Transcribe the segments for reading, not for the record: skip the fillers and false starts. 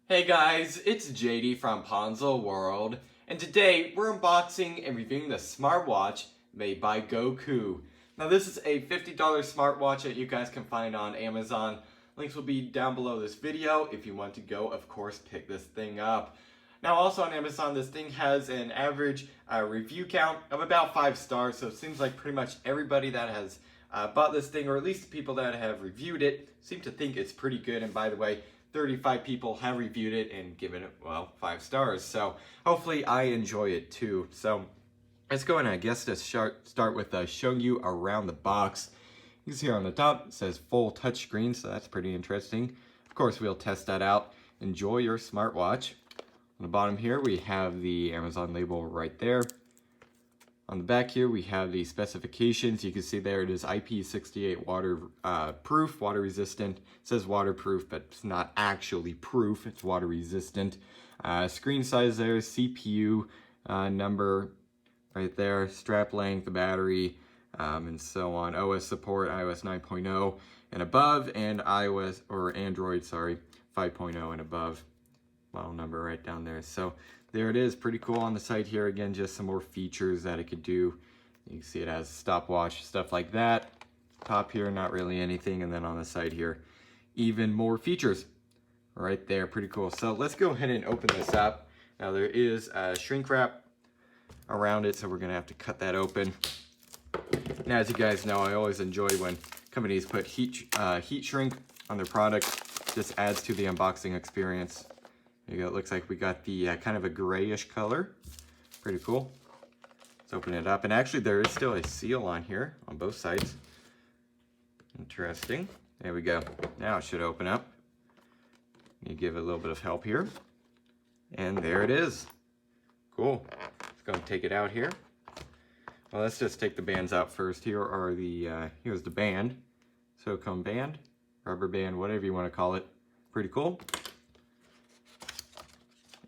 Hey guys, it's JD from Ponzo World, and today we're unboxing and reviewing the smartwatch made by Gokoo. Now this is a $50 smartwatch that you guys can find on Amazon. Links will be down below this video if you want to go, of course, pick this thing up. Now also on Amazon, this thing has an average review count of about 5 stars, so it seems like pretty much everybody that has bought this thing, or at least the people that have reviewed it, seem to think it's pretty good. And by the way, 35 people have reviewed it and given it, well, 5 stars. So hopefully I enjoy it too. So let's go and I guess to start with showing you around the box. You can see here on the top, it says full touchscreen, so that's pretty interesting. Of course, we'll test that out. Enjoy your smartwatch. On the bottom here, we have the Amazon label right there. On the back here, we have the specifications. You can see there it is IP68 waterproof, water resistant. It says waterproof, but it's not actually proof. It's water resistant. Screen size there, CPU number right there, strap length, the battery, and so on. OS support, iOS 9.0 and above, and iOS, or Android, sorry, 5.0 and above. Model number right down there. So there it is, pretty cool on the side here. Again, just some more features that it could do. You can see it has stopwatch, stuff like that. Top here, not really anything. And then on the side here, even more features right there. Pretty cool. So let's go ahead and open this up. Now there is a shrink wrap around it, so we're gonna have to cut that open. Now, as you guys know, I always enjoy when companies put heat shrink on their products. Just adds to the unboxing experience. There you go. It looks like we got the kind of a grayish color. Pretty cool. Let's open it up. And actually, there is still a seal on here on both sides. Interesting. There we go. Now it should open up. You give it a little bit of help here. And there it is. Cool. Let's go and take it out here. Well, let's just take the bands out first. Here are the, here's the band. Silicone band, rubber band, whatever you want to call it. Pretty cool.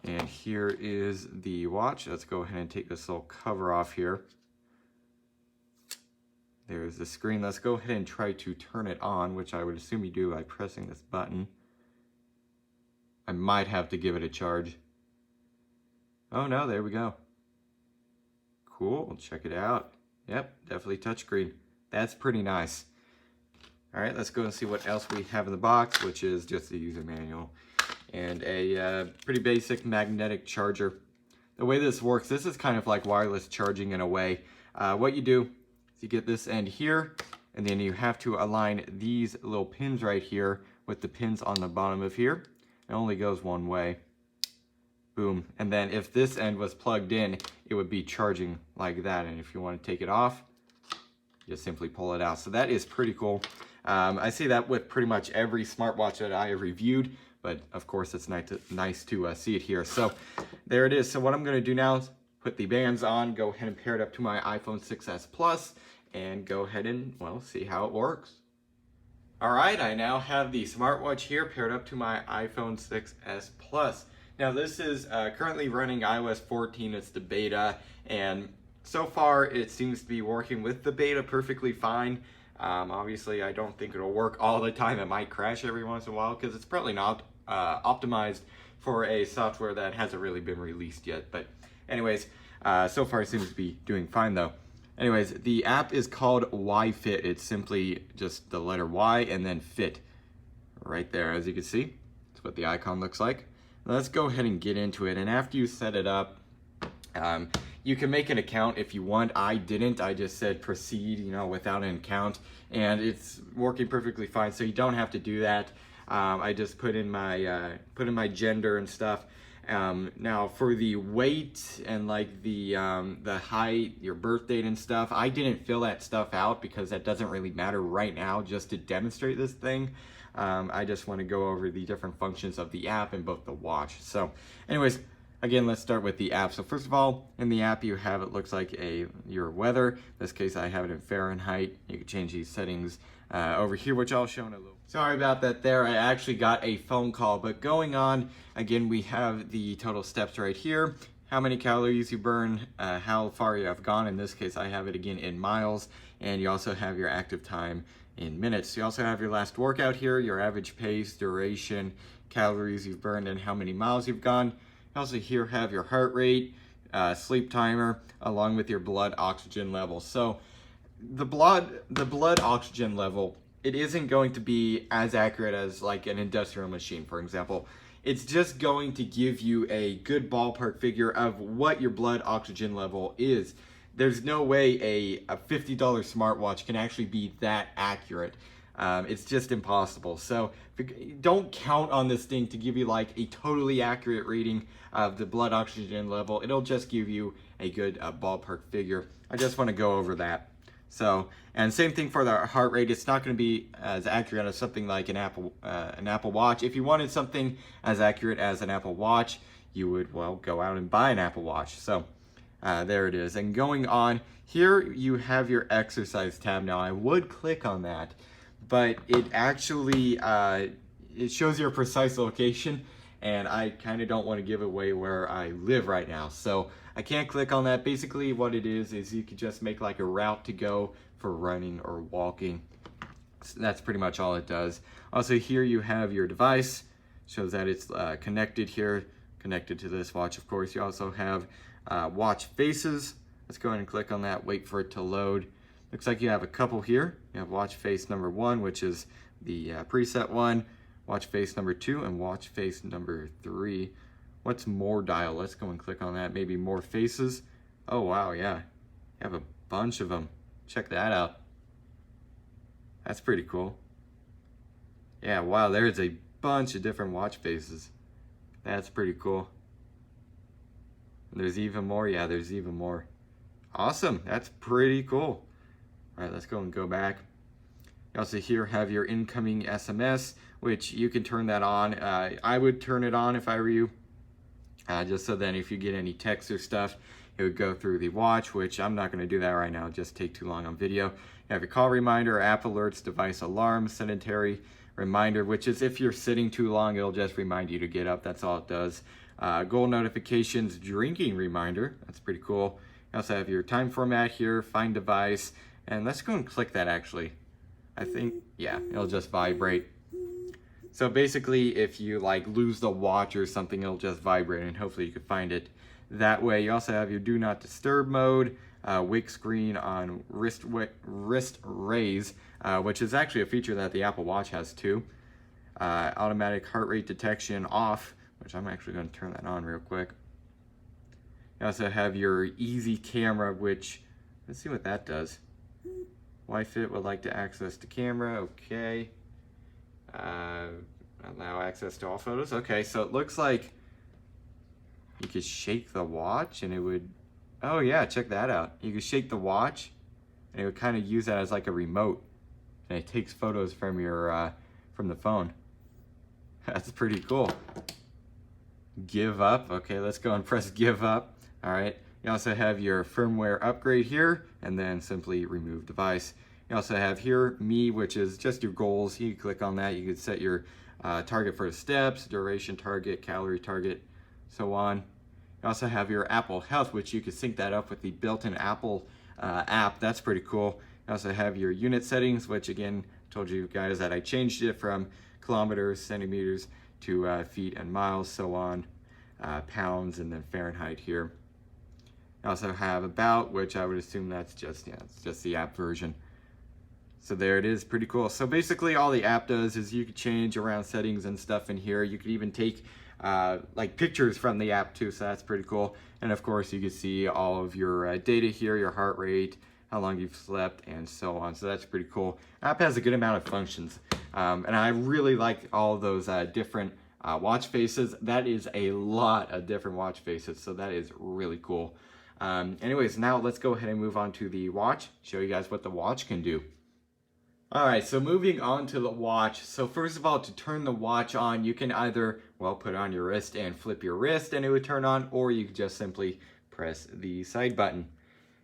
And here is the watch. Let's go ahead and take this little cover off here. There's the screen. Let's go ahead and try to turn it on, which I would assume you do by pressing this button. I might have to give it a charge. Oh no, there we go. Cool, check it out. Yep, definitely touchscreen. That's pretty nice. All right, let's go and see what else we have in the box, which is just the user manual and a pretty basic magnetic charger. The way this works, this is kind of like wireless charging in a way. What you do is you get this end here, and then you have to align these little pins right here with the pins on the bottom of here. It only goes one way. Boom. And then if this end was plugged in, it would be charging like that. And if you want to take it off, you simply pull it out. So that is pretty cool. I see that with pretty much every smartwatch that I have reviewed, but of course it's nice to see it here. So there it is. So what I'm going to do now is put the bands on, go ahead and pair it up to my iPhone 6s Plus, and go ahead and, well, see how it works. All right, I now have the smartwatch here paired up to my iPhone 6s Plus. Now this is currently running iOS 14, it's the beta, and so far it seems to be working with the beta perfectly fine. Obviously, I don't think it'll work all the time. It might crash every once in a while because it's probably not optimized for a software that hasn't really been released yet. But anyways, so far it seems to be doing fine though. Anyways, the app is called Y-Fit. It's simply just the letter Y and then fit right there, as you can see. That's what the icon looks like. Let's go ahead and get into it. And after you set it up, you can make an account if you want. I didn't. I just said proceed, you know, without an account, and it's working perfectly fine. So you don't have to do that. I just put in my gender and stuff. Now for the weight and like the height, your birth date and stuff, I didn't fill that stuff out because that doesn't really matter right now. Just to demonstrate this thing, I just want to go over the different functions of the app and both the watch. So, anyways. Again, let's start with the app. So first of all, in the app you have, it looks like your weather. In this case, I have it in Fahrenheit. You can change these settings over here, which I'll show in a little. Sorry about that there. I actually got a phone call, but going on, again, we have the total steps right here. How many calories you burn, how far you have gone. In this case, I have it again in miles, and you also have your active time in minutes. You also have your last workout here, your average pace, duration, calories you've burned and how many miles you've gone. You also here have your heart rate, sleep timer, along with your blood oxygen level. So the blood oxygen level, it isn't going to be as accurate as like an industrial machine, for example. It's just going to give you a good ballpark figure of what your blood oxygen level is. There's no way a $50 smartwatch can actually be that accurate. It's just impossible. So don't count on this thing to give you like a totally accurate reading of the blood oxygen level. It'll just give you a good ballpark figure. I just want to go over that. So, and same thing for the heart rate. It's not going to be as accurate as something like an Apple Watch. If you wanted something as accurate as an Apple Watch, you would, well, go out and buy an Apple Watch. So there it is. And going on, here you have your exercise tab. Now I would click on that, but it actually, it shows your precise location, and I kind of don't want to give away where I live right now. So I can't click on that. Basically what it is you could just make like a route to go for running or walking. So that's pretty much all it does. Also here you have your device, shows that it's connected here, connected to this watch of course. You also have watch faces. Let's go ahead and click on that, wait for it to load. Looks like you have a couple here. You have watch face number 1, which is the preset one, watch face number 2, and watch face number 3. What's more dial? Let's go and click on that. Maybe more faces. Oh wow, yeah. You have a bunch of them. Check that out. That's pretty cool. Yeah, wow, there's a bunch of different watch faces. That's pretty cool. There's even more. Yeah, there's even more. Awesome. That's pretty cool. All right, let's go and go back. You also here have your incoming SMS, which you can turn that on. I would turn it on if I were you. Just so then if you get any texts or stuff, it would go through the watch, which I'm not going to do that right now. It'll just take too long on video. You have your call reminder, app alerts, device alarm, sedentary reminder, which is if you're sitting too long, it'll just remind you to get up. That's all it does. Goal notifications, drinking reminder. That's pretty cool. You also have your time format here, find device, and let's go and click that actually. I think, yeah, it'll just vibrate. So basically, if you like lose the watch or something, it'll just vibrate and hopefully you can find it that way. You also have your do not disturb mode, wake screen on wrist raise, which is actually a feature that the Apple Watch has too. Automatic heart rate detection off, which I'm actually going to turn that on real quick. You also have your easy camera, which, let's see what that does. Wi-Fi would like to access the camera, okay. Allow access to all photos. Okay, so it looks like you could shake the watch and it would, oh yeah, check that out. You could shake the watch and it would kind of use that as like a remote, and it takes photos from your from the phone. That's pretty cool. Give up. Okay, let's go and press give up. All right. You also have your firmware upgrade here, and then simply remove device. You also have here me, which is just your goals. You can click on that. You can set your target for the steps, duration target, calorie target, so on. You also have your Apple Health, which you can sync that up with the built-in Apple app. That's pretty cool. You also have your unit settings, which again, told you guys that I changed it from kilometers, centimeters to feet and miles, so on, pounds, and then Fahrenheit here. You also have about, which I would assume that's just, yeah, it's just the app version. So there it is, pretty cool. So basically all the app does is you could change around settings and stuff in here. You could even take like pictures from the app too, so that's pretty cool. And of course you can see all of your data here, your heart rate, how long you've slept, and so on. So that's pretty cool. App has a good amount of functions. And I really like all of those different watch faces. That is a lot of different watch faces, so that is really cool. Anyways, now let's go ahead and move on to the watch, show you guys what the watch can do. Alright, so moving on to the watch. So first of all, to turn the watch on, you can either, well, put it on your wrist and flip your wrist and it would turn on, or you could just simply press the side button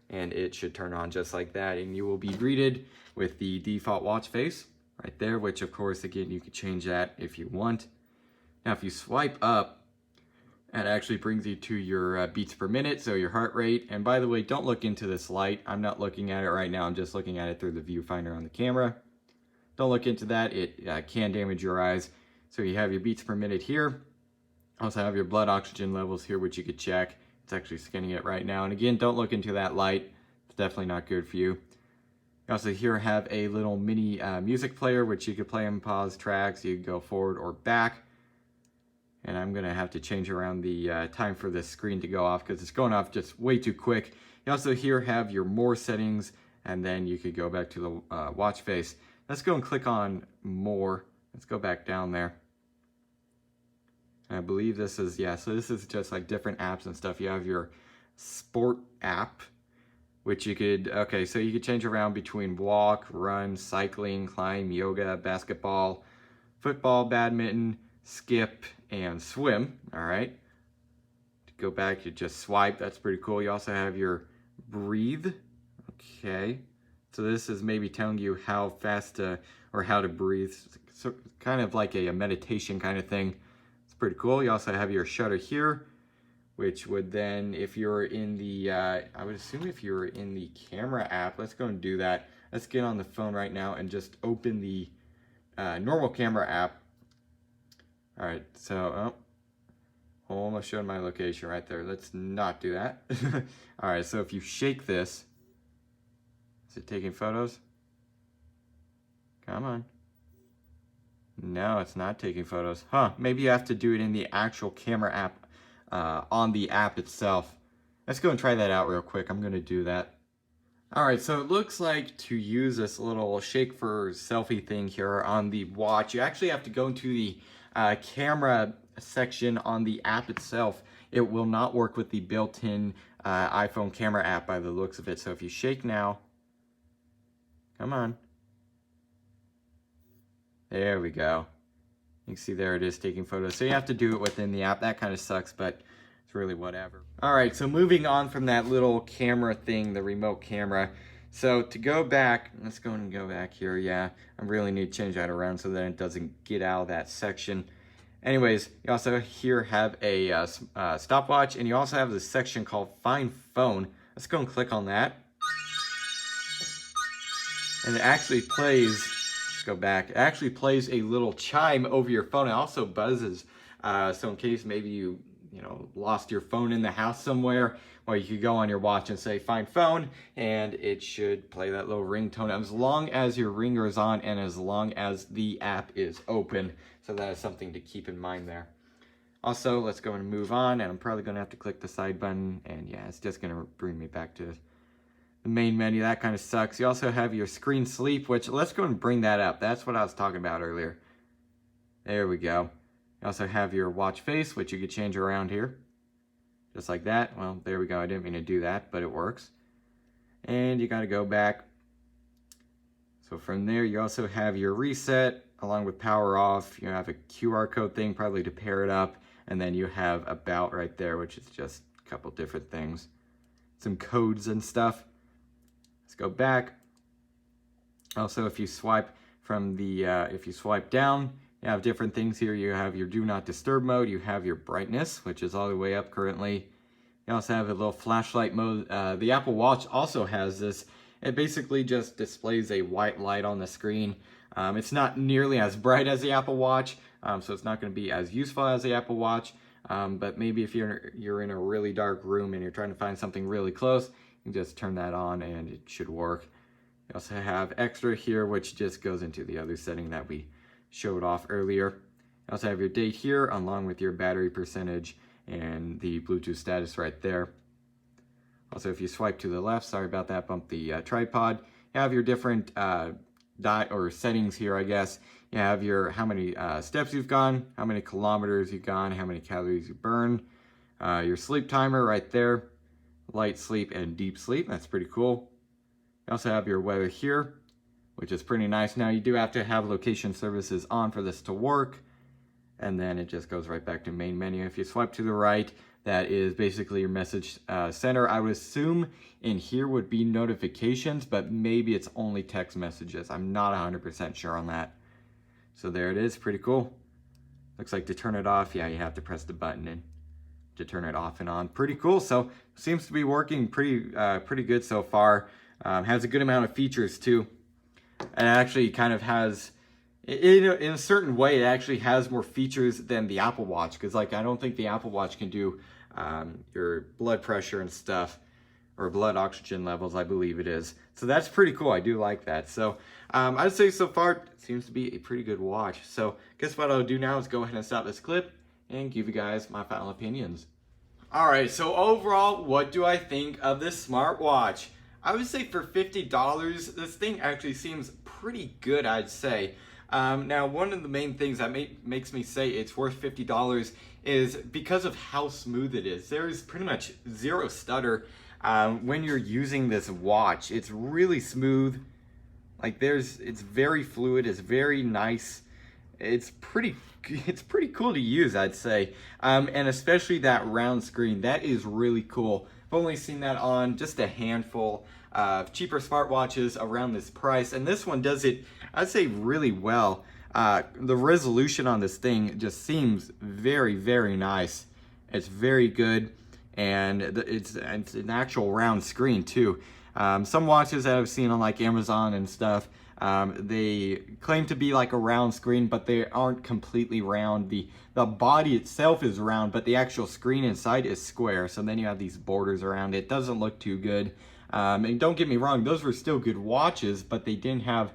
and it should turn on just like that, and you will be greeted with the default watch face right there, which of course, again, you could change that if you want. Now, if you swipe up, it actually brings you to your beats per minute, so your heart rate. And by the way, don't look into this light. I'm not looking at it right now. I'm just looking at it through the viewfinder on the camera. Don't look into that. It can damage your eyes. So you have your beats per minute here. Also have your blood oxygen levels here, which you could check. It's actually scanning it right now. And again, don't look into that light. It's definitely not good for you. You also here have a little mini music player, which you could play and pause tracks. You can go forward or back. And I'm gonna have to change around the time for this screen to go off because it's going off just way too quick. You also here have your more settings, and then you could go back to the watch face. Let's go and click on more. Let's go back down there. I believe this is, yeah, so this is just like different apps and stuff. You have your sport app, which you could, okay, so you could change around between walk, run, cycling, climb, yoga, basketball, football, badminton, skip, and swim. All right. To go back, you just swipe. That's pretty cool. You also have your breathe. Okay. So this is maybe telling you how fast to, or how to breathe. So kind of like a meditation kind of thing. It's pretty cool. You also have your shutter here, which would then, if you're in the, I would assume if you're in the camera app, let's go and do that. Let's get on the phone right now and just open the normal camera app. All right, so, almost showed my location right there. Let's not do that. All right, so if you shake this, is it taking photos? Come on. No, it's not taking photos. Huh, maybe you have to do it in the actual camera app, on the app itself. Let's go and try that out real quick. I'm gonna do that. All right, so it looks like to use this little shake for selfie thing here on the watch, you actually have to go into the camera section on the app itself. It will not work with the built-in iPhone camera app by the looks of it. So if you shake now, come on. There we go. You can see there it is taking photos. So you have to do it within the app. That kind of sucks, but it's really whatever. All right, so moving on from that little camera thing, the remote camera. So to go back, let's go and go back here. Yeah, I really need to change that around so that it doesn't get out of that section. Anyways, you also here have a stopwatch, and you also have this section called Find Phone. Let's go and click on that. And it actually plays, let's go back, it actually plays a little chime over your phone. It also buzzes. So in case maybe you lost your phone in the house somewhere, well, you could go on your watch and say find phone, and it should play that little ringtone as long as your ringer is on and as long as the app is open. So that is something to keep in mind there. Also, let's go and move on, and I'm probably going to have to click the side button, and yeah, it's just going to bring me back to the main menu. That kind of sucks. You also have your screen sleep, which let's go and bring that up. That's what I was talking about earlier. There we go. You also have your watch face, which you could change around here. Just like that. Well, there we go. I didn't mean to do that, but it works. And you got to go back. So from there, you also have your reset, along with power off. You have a QR code thing, probably to pair it up. And then you have about right there, which is just a couple different things. Some codes and stuff. Let's go back. Also, if you swipe from the, if you swipe down, you have different things here. You have your do not disturb mode. You have your brightness, which is all the way up currently. You also have a little flashlight mode. The Apple Watch also has this. It basically just displays a white light on the screen. It's not nearly as bright as the Apple Watch, so it's not going to be as useful as the Apple Watch. But maybe if you're in a really dark room and you're trying to find something really close, you can just turn that on and it should work. You also have extra here, which just goes into the other setting that we showed off earlier. You also have your date here, along with your battery percentage and the Bluetooth status right there. Also, if you swipe to the left, sorry about that, bump the tripod. You have your different settings here, I guess. You have your how many steps you've gone, how many kilometers you've gone, how many calories you burn, your sleep timer right there, light sleep and deep sleep. That's pretty cool. You also have your weather here, which is pretty nice. Now, you do have to have location services on for this to work, and then it just goes right back to main menu. If you swipe to the right, that is basically your message center. I would assume in here would be notifications, but maybe it's only text messages. I'm not 100% sure on that. So there it is, pretty cool. Looks like to turn it off, yeah, you have to press the button in to turn it off and on. Pretty cool. So seems to be working pretty good so far. Has a good amount of features too. And it actually kind of has In a certain way, it actually has more features than the Apple Watch, because like I don't think the Apple Watch can do your blood pressure and stuff, or blood oxygen levels, I believe it is. So that's pretty cool. I do like that. So I'd say so far it seems to be a pretty good watch. So guess what I'll do now is go ahead and stop this clip and give you guys my final opinions. All right, so overall, what do I think of this smartwatch? I would say for $50, this thing actually seems pretty good, I'd say. Now, one of the main things that makes me say it's worth $50 is because of how smooth it is. There is pretty much zero stutter when you're using this watch. It's really smooth. Like it's very fluid. It's very nice. It's pretty cool to use, I'd say. And especially that round screen. That is really cool. I've only seen that on just a handful of cheaper smartwatches around this price, and this one does it, I'd say, really well. The resolution on this thing just seems very, very nice. It's very good, and it's an actual round screen too. Some watches that I've seen on like Amazon and stuff, they claim to be like a round screen, but they aren't completely round. The body itself is round, but the actual screen inside is square. So then you have these borders around it. Doesn't look too good. And don't get me wrong, those were still good watches, but they didn't have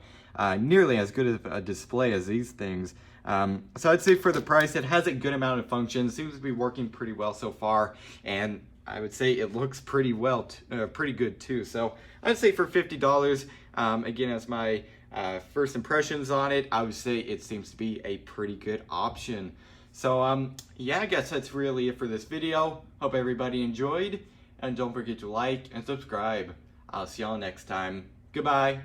nearly as good of a display as these things. So I'd say for the price, it has a good amount of functions. Seems to be working pretty well so far, and I would say it looks pretty well, pretty good too. So I'd say for $50, again, as my first impressions on it, I would say it seems to be a pretty good option. So yeah, I guess that's really it for this video. Hope everybody enjoyed, and don't forget to like and subscribe. I'll see y'all next time. Goodbye.